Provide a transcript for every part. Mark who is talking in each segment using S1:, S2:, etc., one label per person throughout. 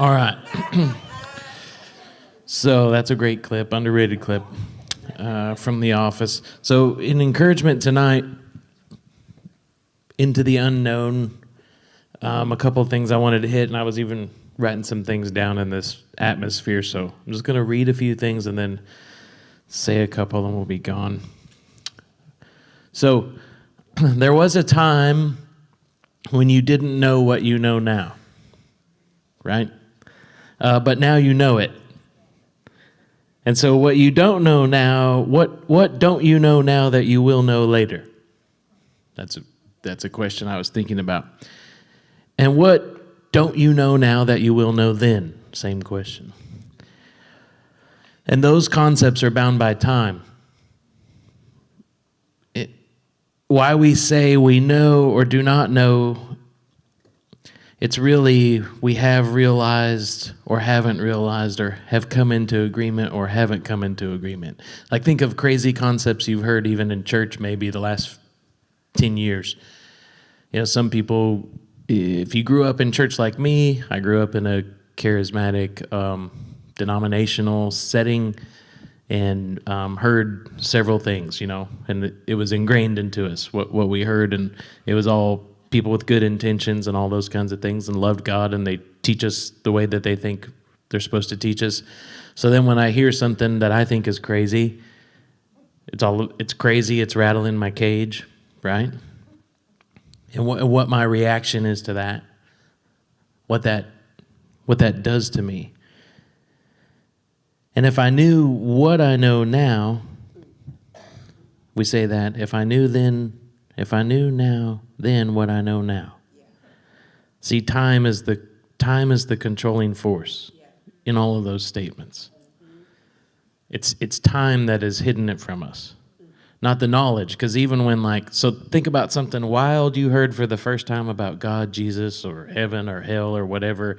S1: All right. So that's a great clip, underrated clip from The Office. So in encouragement tonight, into the unknown, a couple of things I wanted to hit, and I was even writing some things down in this atmosphere. So I'm just going to read a few things and then say a couple and we'll be gone. So there was a time when you didn't know what you know now, right? But now you know it. And so what you don't know now, what don't you know now that you will know later? That's a question I was thinking about. And what don't you know now that you will know then? Same question. And those concepts are bound by time. Why we say we know or do not know, it's really we have realized or haven't realized or have come into agreement or haven't come into agreement. Like think of crazy concepts you've heard even in church maybe the last 10 years. You know, some people, if you grew up in church like me, I grew up in a charismatic denominational setting and heard several things, you know, and it was ingrained into us, what we heard, and it was all people with good intentions and all those kinds of things and loved God, and they teach us the way that they think they're supposed to teach us. So then when I hear something that I think is crazy, it's crazy, it's rattling my cage, right? And what my reaction is to that, what that does to me. And if I knew what I know now, we say that, if I knew now, then what I know now. See, time is the controlling force in all of those statements. It's time that has hidden it from us, not the knowledge. Because even when so think about something wild you heard for the first time about God, Jesus, or heaven, or hell, or whatever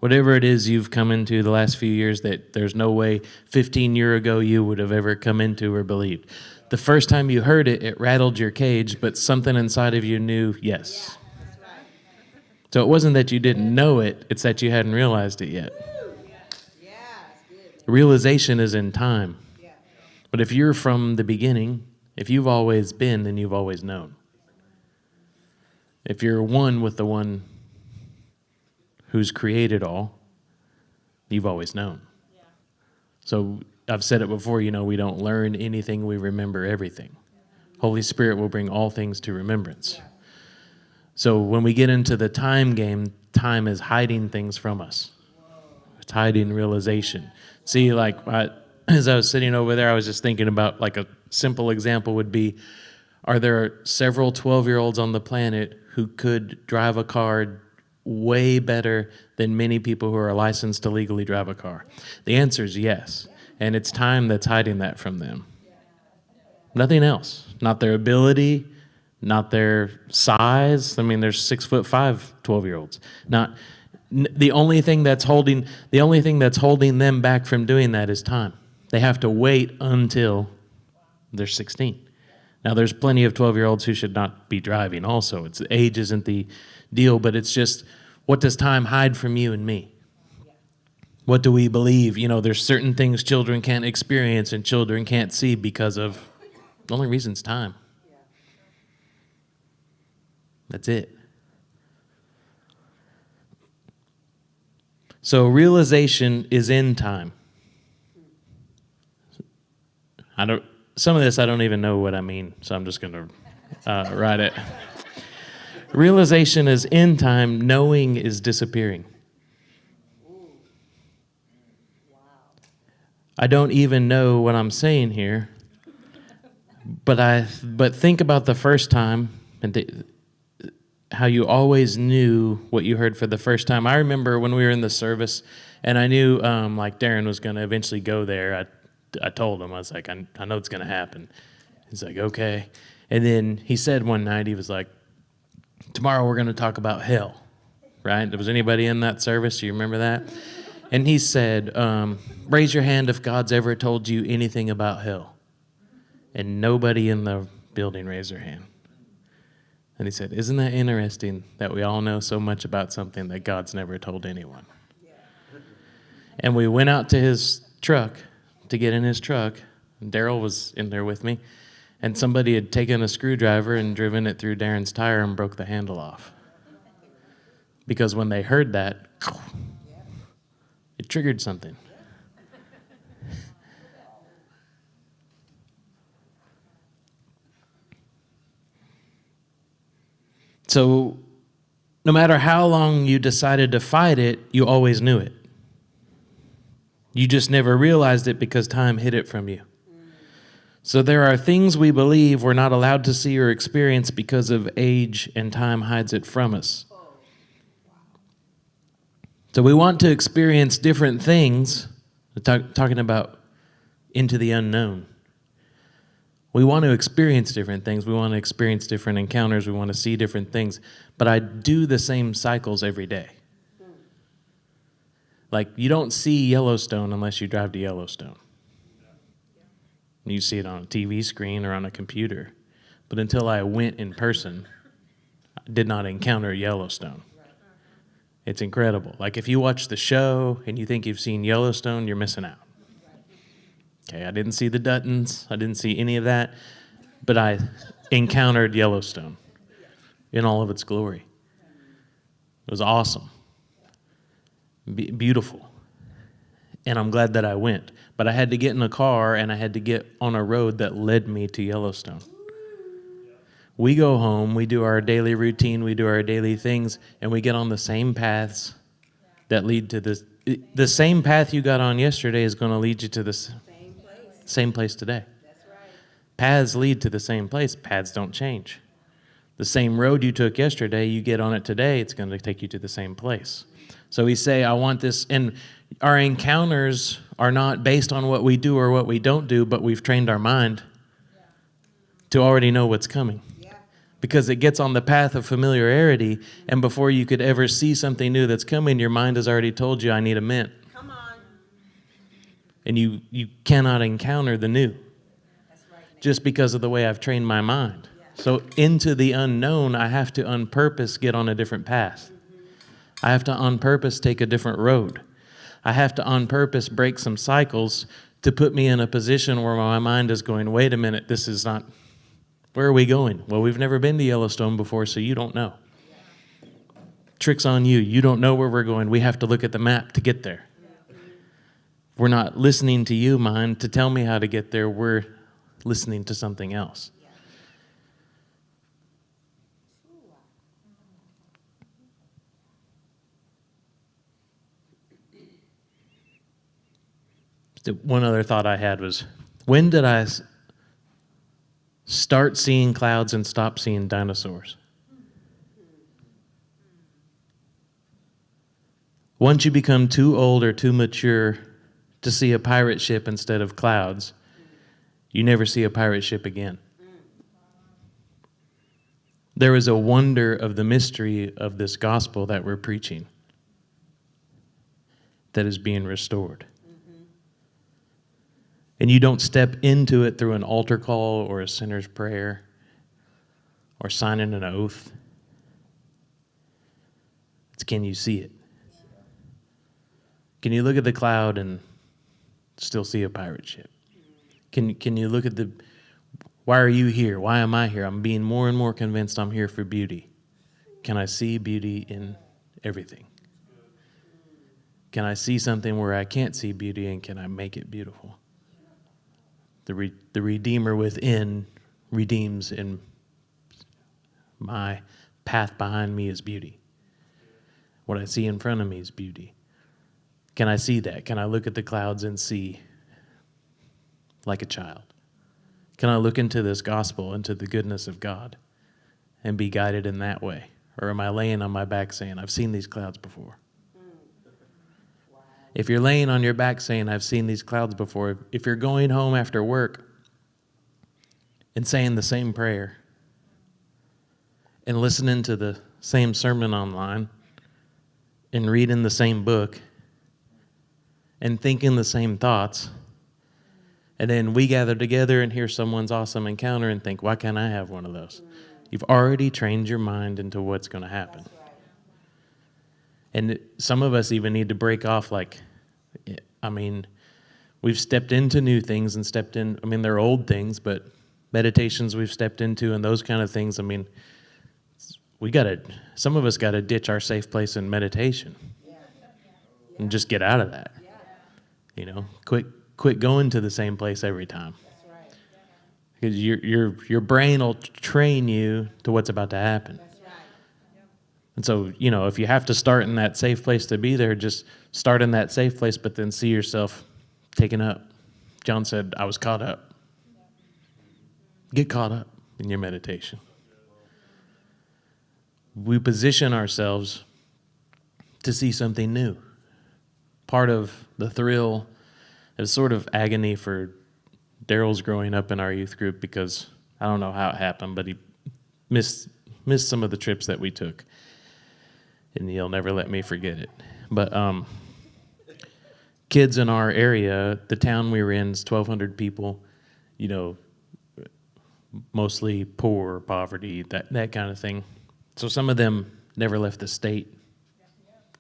S1: it is you've come into the last few years that there's no way 15 years ago you would have ever come into or believed. The first time you heard it, it rattled your cage, but something inside of you knew, yes. So it wasn't that you didn't know it, it's that you hadn't realized it yet. Realization is in time. But if you're from the beginning, if you've always been, then you've always known. If you're one with the one who's created all, you've always known. So I've said it before, you know, we don't learn anything, we remember everything. Holy Spirit will bring all things to remembrance. So when we get into the time game, time is hiding things from us. It's hiding realization. See, as I was sitting over there, I was just thinking about a simple example would be, are there several 12-year-olds on the planet who could drive a car way better than many people who are licensed to legally drive a car? The answer is yes. And it's time that's hiding that from them. Nothing else. Not their ability, not their size. I mean, there's 6'5" 12-year-olds. The only thing that's holding them back from doing that is time. They have to wait until they're 16. Now, there's plenty of 12-year-olds who should not be driving also. Age isn't the deal, but it's just, what does time hide from you and me? What do we believe? You know, there's certain things children can't experience and children can't see because of, the only reason's time. That's it. So realization is in time. Some of this I don't even know what I mean, so I'm just going to write it. Realization is in time, knowing is disappearing. I don't even know what I'm saying here, but think about the first time and how you always knew what you heard for the first time. I remember when we were in the service, and I knew Darren was going to eventually go there. I told him, I was like, I know it's going to happen. He's like, okay. And then he said one night, he was like, tomorrow we're going to talk about hell, right? Was anybody in that service? Do you remember that? And he said, raise your hand if God's ever told you anything about hell. And nobody in the building raised their hand. And he said, isn't that interesting that we all know so much about something that God's never told anyone? And we went out to his truck to get in his truck. Daryl was in there with me. And somebody had taken a screwdriver and driven it through Darren's tire and broke the handle off. Because when they heard that, it triggered something. So no matter how long you decided to fight it, you always knew it. You just never realized it because time hid it from you. So there are things we believe we're not allowed to see or experience because of age and time hides it from us. So we want to experience different things, talking about into the unknown. We want to experience different things. We want to experience different encounters. We want to see different things. But I do the same cycles every day. Like, you don't see Yellowstone unless you drive to Yellowstone. You see it on a TV screen or on a computer. But until I went in person, I did not encounter Yellowstone. It's incredible. Like, if you watch the show and you think you've seen Yellowstone, you're missing out. Okay, I didn't see the Duttons. I didn't see any of that. But I encountered Yellowstone in all of its glory. It was awesome. Beautiful. And I'm glad that I went. But I had to get in a car and I had to get on a road that led me to Yellowstone. We go home, we do our daily routine, we do our daily things, and we get on the same paths that lead to this. The same path you got on yesterday is going to lead you to this same place today. That's right. Paths lead to the same place. Paths don't change. The same road you took yesterday, you get on it today, it's going to take you to the same place. So we say, I want this, and our encounters are not based on what we do or what we don't do, but we've trained our mind to already know what's coming. Because it gets on the path of familiarity, and before you could ever see something new that's coming, your mind has already told you, I need a mint. Come on. And you cannot encounter the new. That's right. Just because of the way I've trained my mind. Yeah. So into the unknown, I have to on purpose get on a different path. I have to on purpose take a different road. I have to on purpose break some cycles to put me in a position where my mind is going, wait a minute, this is not... Where are we going? Well, we've never been to Yellowstone before, so you don't know. Trick's on you. You don't know where we're going. We have to look at the map to get there. We're not listening to you, mind, to tell me how to get there. We're listening to something else. One other thought I had was, when did I start seeing clouds and stop seeing dinosaurs? Once you become too old or too mature to see a pirate ship instead of clouds, you never see a pirate ship again. There is a wonder of the mystery of this gospel that we're preaching that is being restored. And you don't step into it through an altar call or a sinner's prayer or signing an oath. It's, can you see it? Can you look at the cloud and still see a pirate ship? Can you look at the, why are you here? Why am I here? I'm being more and more convinced I'm here for beauty. Can I see beauty in everything? Can I see something where I can't see beauty, and can I make it beautiful? The Redeemer within redeems, and my path behind me is beauty. What I see in front of me is beauty. Can I see that? Can I look at the clouds and see like a child? Can I look into this gospel, into the goodness of God, and be guided in that way? Or am I laying on my back saying, I've seen these clouds before? If you're laying on your back saying, I've seen these clouds before, if you're going home after work and saying the same prayer and listening to the same sermon online and reading the same book and thinking the same thoughts, and then we gather together and hear someone's awesome encounter and think, why can't I have one of those? You've already trained your mind into what's going to happen. And some of us even need to break off, like, I mean, we've stepped into new things and stepped in, I mean, they're old things, but meditations we've stepped into and those kind of things, I mean, some of us got to ditch our safe place in meditation and just get out of that. You know, quit going to the same place every time. Because your brain will train you to what's about to happen. And so, you know, if you have to start in that safe place to be there, just start in that safe place, but then see yourself taken up. John said, I was caught up. Get caught up in your meditation. We position ourselves to see something new. Part of the thrill is sort of agony for Daryl's growing up in our youth group, because I don't know how it happened, but he missed some of the trips that we took. And he'll never let me forget it. But kids in our area, the town we were in is 1,200 people, you know, mostly poor, poverty, that kind of thing. So some of them never left the state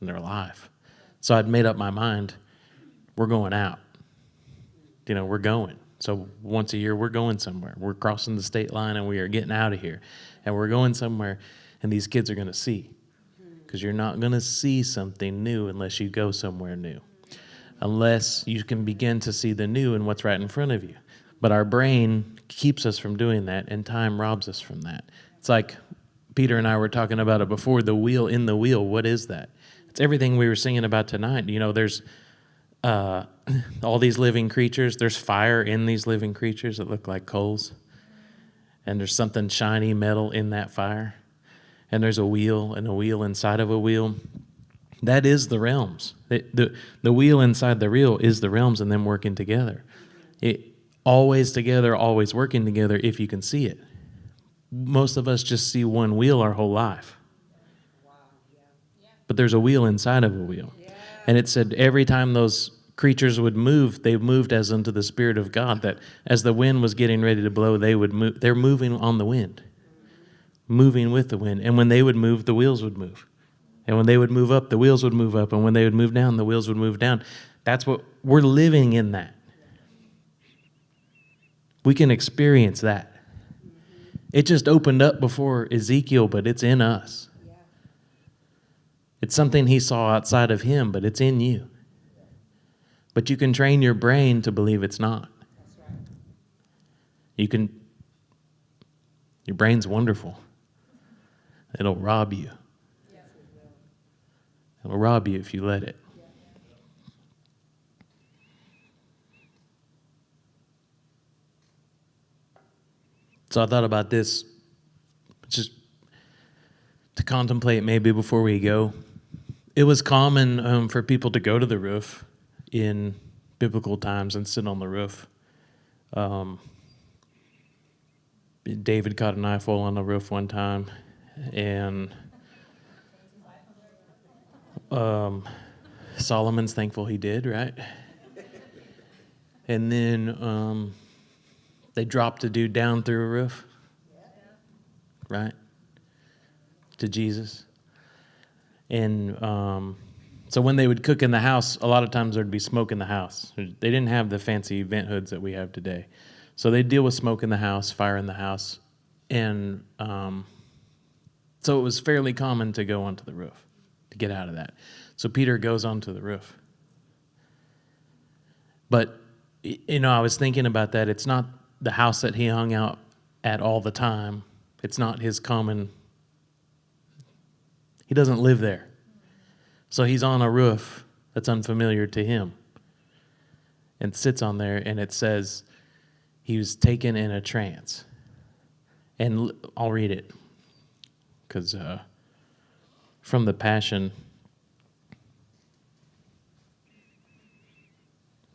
S1: in their life. So I'd made up my mind, we're going out. You know, we're going. So once a year, we're going somewhere. We're crossing the state line and we are getting out of here. And we're going somewhere, and these kids are going to see. Because you're not going to see something new unless you go somewhere new. Unless you can begin to see the new in what's right in front of you. But our brain keeps us from doing that, and time robs us from that. It's like Peter and I were talking about it before, the wheel in the wheel. What is that? It's everything we were singing about tonight. You know, there's all these living creatures. There's fire in these living creatures that look like coals. And there's something shiny metal in that fire. And there's a wheel and a wheel inside of a wheel. That is the realms. The wheel inside the reel is the realms and them working together. Always together, always working together if you can see it. Most of us just see one wheel our whole life. But there's a wheel inside of a wheel. And it said every time those creatures would move, they moved as unto the Spirit of God, that as the wind was getting ready to blow, they would move. They're moving on the wind. Moving with the wind. And when they would move, the wheels would move. And when they would move up, the wheels would move up. And when they would move down, the wheels would move down. That's what we're living in that. We can experience that. It just opened up before Ezekiel, but it's in us. It's something he saw outside of him, but it's in you. But you can train your brain to believe it's not. Your brain's wonderful. It'll rob you. It'll rob you if you let it. So I thought about this, just to contemplate maybe before we go. It was common for people to go to the roof in biblical times and sit on the roof. David caught an eyeful on the roof one time, and Solomon's thankful he did, right? And then they dropped a dude down through a roof, right, to Jesus. And so when they would cook in the house, a lot of times there'd be smoke in the house. They didn't have the fancy vent hoods that we have today. So they'd deal with smoke in the house, fire in the house. And so it was fairly common to go onto the roof, to get out of that. So Peter goes onto the roof. But, you know, I was thinking about that. It's not the house that he hung out at all the time. It's not his common. He doesn't live there. So he's on a roof that's unfamiliar to him and sits on there, and it says he was taken in a trance. And I'll read it because from the Passion,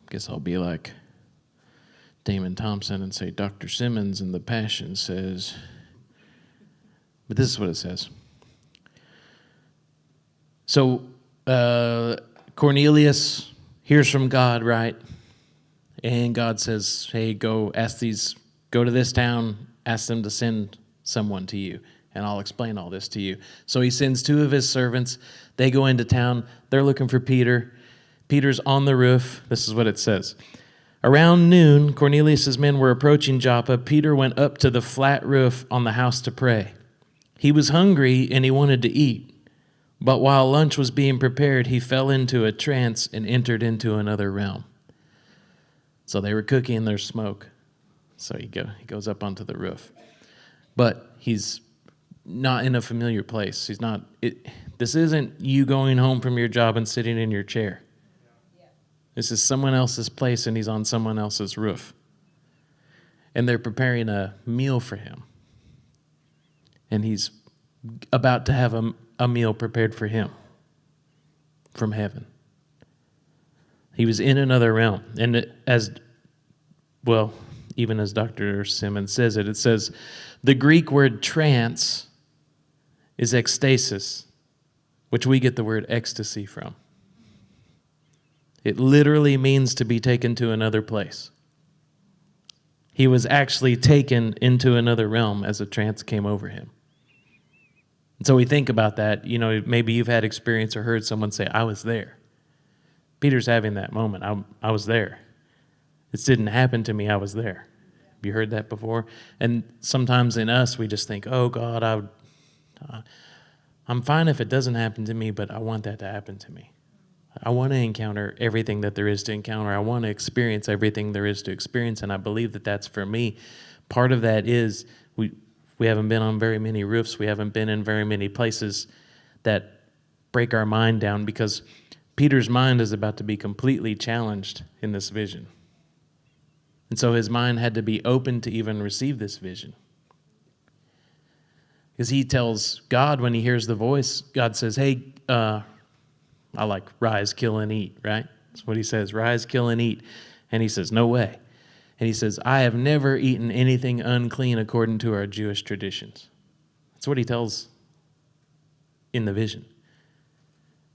S1: I guess I'll be like Damon Thompson and say Dr. Simmons in the Passion says, but this is what it says. So Cornelius hears from God, right? And God says, hey, go to this town, ask them to send someone to you. and I'll explain all this to you. So he sends 2 of his servants. They go into town. They're looking for Peter. Peter's on the roof. This is what it says. Around noon, Cornelius' men were approaching Joppa. Peter went up to the flat roof on the house to pray. He was hungry and he wanted to eat. But while lunch was being prepared, he fell into a trance and entered into another realm. So they were cooking their smoke. So he goes up onto the roof. But he's not in a familiar place. This isn't you going home from your job and sitting in your chair. This is someone else's place, and he's on someone else's roof. And they're preparing a meal for him. And he's about to have a meal prepared for him from heaven. He was in another realm. And even as Dr. Simmons says it says, the Greek word trance is ecstasis, which we get the word ecstasy from. It literally means to be taken to another place. He was actually taken into another realm as a trance came over him. And so we think about that. Maybe you've had experience or heard someone say, I was there. Peter's having that moment. I was there. This didn't happen to me. I was there. Have you heard that before? And sometimes in us, we just think, oh, God, I'm fine if it doesn't happen to me, but I want that to happen to me. I want to encounter everything that there is to encounter. I want to experience everything there is to experience, and I believe that that's for me. Part of that is we haven't been on very many roofs. We haven't been in very many places that break our mind down, because Peter's mind is about to be completely challenged in this vision. And so his mind had to be open to even receive this vision. Because he tells God, when he hears the voice, God says, hey, I like rise, kill, and eat, right? That's what he says, rise, kill, and eat. And he says, no way. And he says, I have never eaten anything unclean according to our Jewish traditions. That's what he tells in the vision.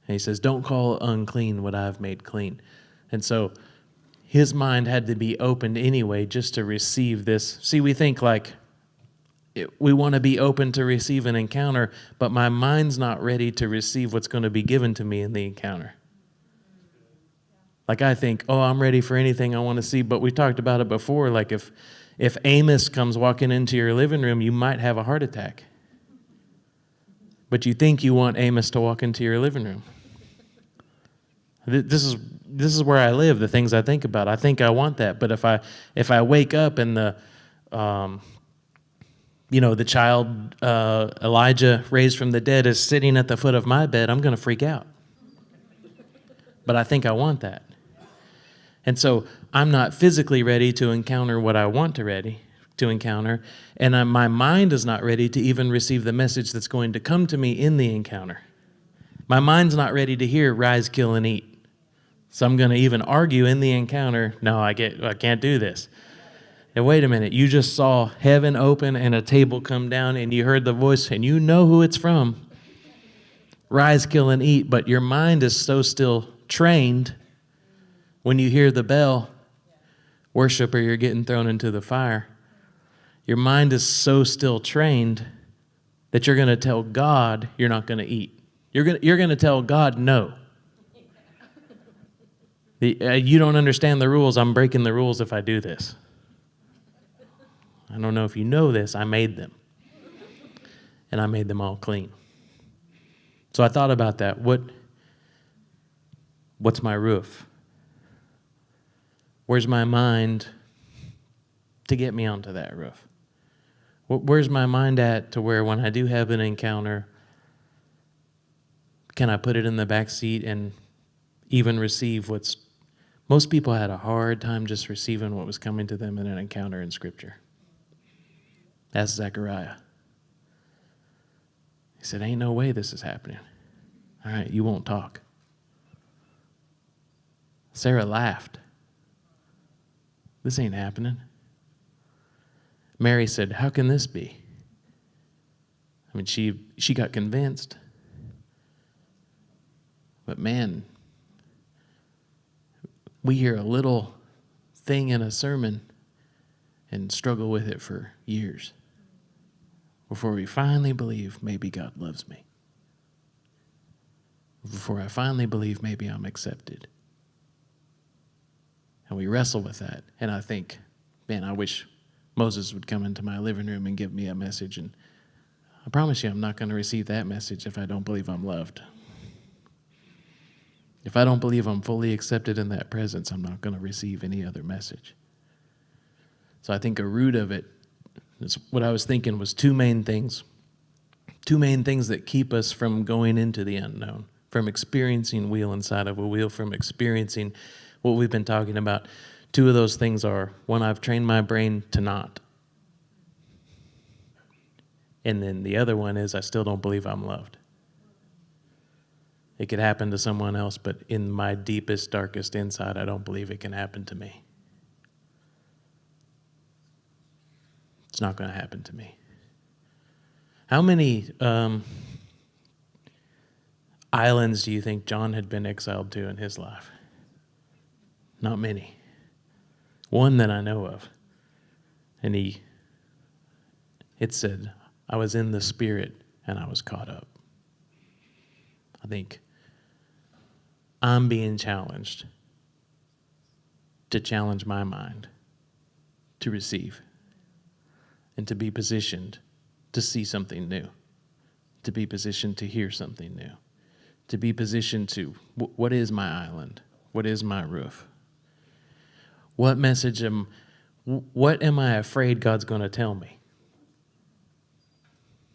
S1: And he says, don't call unclean what I've made clean. And so his mind had to be opened anyway just to receive this. See, we think we want to be open to receive an encounter, but my mind's not ready to receive what's going to be given to me in the encounter. I think, I'm ready for anything I want to see, but we talked about it before. If Amos comes walking into your living room, you might have a heart attack. But you think you want Amos to walk into your living room. This is where I live, the things I think about. I think I want that, but if I wake up and the child Elijah raised from the dead is sitting at the foot of my bed, I'm going to freak out. But I think I want that. And so I'm not physically ready to encounter what I want to encounter, and my mind is not ready to even receive the message that's going to come to me in the encounter. My mind's not ready to hear rise, kill, and eat. So I'm going to even argue in the encounter, no, I can't do this. And wait a minute, you just saw heaven open and a table come down, and you heard the voice, and you know who it's from. Rise, kill, and eat. But your mind is so still trained when you hear the bell, worship or you're getting thrown into the fire. Your mind is so still trained that you're going to tell God you're not going to eat. You're going to tell God no. You don't understand the rules. I'm breaking the rules if I do this. I don't know if you know this. I made them. And I made them all clean. So I thought about that. What's my roof? Where's my mind to get me onto that roof? Where's my mind at to where when I do have an encounter, can I put it in the back seat and even receive most people had a hard time just receiving what was coming to them in an encounter in Scripture. That's Zechariah. He said, ain't no way this is happening. All right, you won't talk. Sarah laughed. This ain't happening. Mary said, how can this be? I mean, she got convinced. But man, we hear a little thing in a sermon and struggle with it for years. before we finally believe maybe God loves me, before I finally believe maybe I'm accepted. And we wrestle with that. And I think, man, I wish Moses would come into my living room and give me a message. And I promise you, I'm not going to receive that message if I don't believe I'm loved. If I don't believe I'm fully accepted in that presence, I'm not going to receive any other message. So I think a root of it, is what I was thinking, was two main things that keep us from going into the unknown, from experiencing wheel inside of a wheel, from experiencing what we've been talking about. Two of those things are, one, I've trained my brain to not. And then the other one is, I still don't believe I'm loved. It could happen to someone else, but in my deepest, darkest inside, I don't believe it can happen to me. It's not going to happen to me. How many islands do you think John had been exiled to in his life? Not many. One that I know of. And it said, I was in the Spirit and I was caught up. I think I'm being challenged to challenge my mind to receive and to be positioned to see something new, to be positioned to hear something new, to be positioned to, what is my island? What is my roof? What am I afraid God's going to tell me?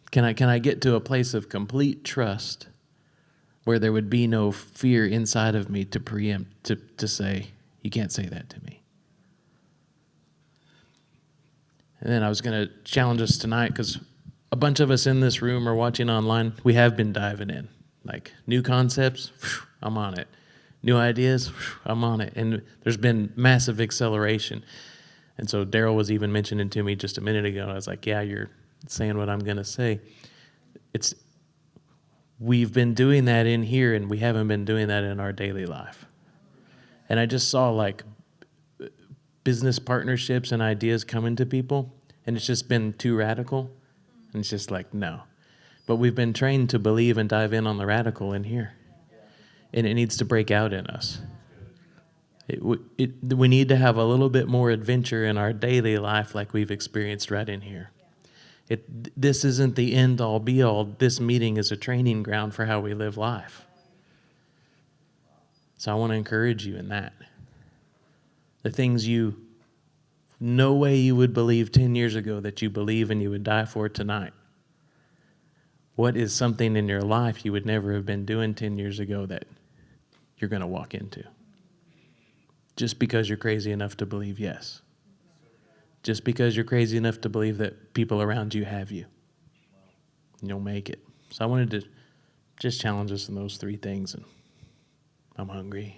S1: Can I get to a place of complete trust where there would be no fear inside of me to preempt, to say, you can't say that to me? And then I was going to challenge us tonight, because a bunch of us in this room or watching online, we have been diving in. Like, new concepts, I'm on it. New ideas, I'm on it. And there's been massive acceleration. And so Daryl was even mentioning to me just a minute ago, and I was like, yeah, you're saying what I'm going to say. We've been doing that in here, and we haven't been doing that in our daily life. And I just saw, like, business partnerships and ideas coming to people, and it's just been too radical. And it's just like, no. But we've been trained to believe and dive in on the radical in here. And it needs to break out in us. We need to have a little bit more adventure in our daily life like we've experienced right in here. This isn't the end-all, be-all. This meeting is a training ground for how we live life. So I want to encourage you in that. The things no way you would believe 10 years ago that you believe and you would die for tonight. What is something in your life you would never have been doing 10 years ago that you're going to walk into? Just because you're crazy enough to believe yes. Just because you're crazy enough to believe that people around you have you. You'll make it. So I wanted to just challenge us in those three things, and I'm hungry.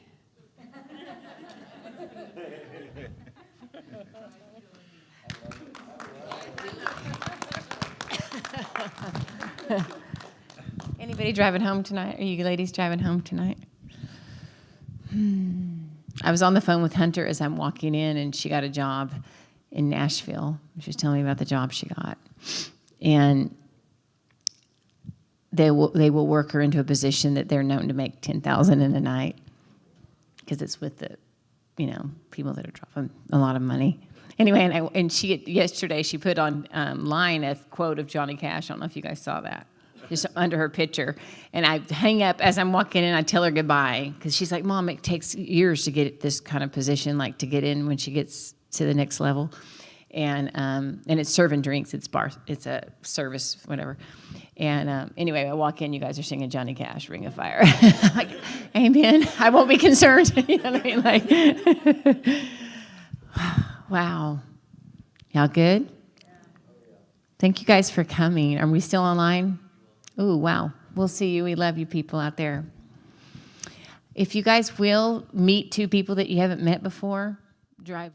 S2: Anybody driving home tonight? Are you ladies driving home tonight? I was on the phone with Hunter as I'm walking in, and she got a job in Nashville. She was telling me about the job she got. And they will work her into a position that they're known to make $10,000 in a night, because it's with the, people that are dropping a lot of money. Anyway, yesterday she put online a quote of Johnny Cash. I don't know if you guys saw that, just under her picture. And I hang up as I'm walking in. I tell her goodbye, because she's like, "Mom, it takes years to get this kind of position, like to get in when she gets to the next level." And it's serving drinks. It's bar. It's a service, whatever. And anyway, I walk in. You guys are singing Johnny Cash, "Ring of Fire." Like, amen. I won't be concerned. You know what I mean? Like, wow. Y'all good? Thank you guys for coming. Are we still online? Oh, wow. We'll see you. We love you people out there. If you guys will meet two people that you haven't met before, drive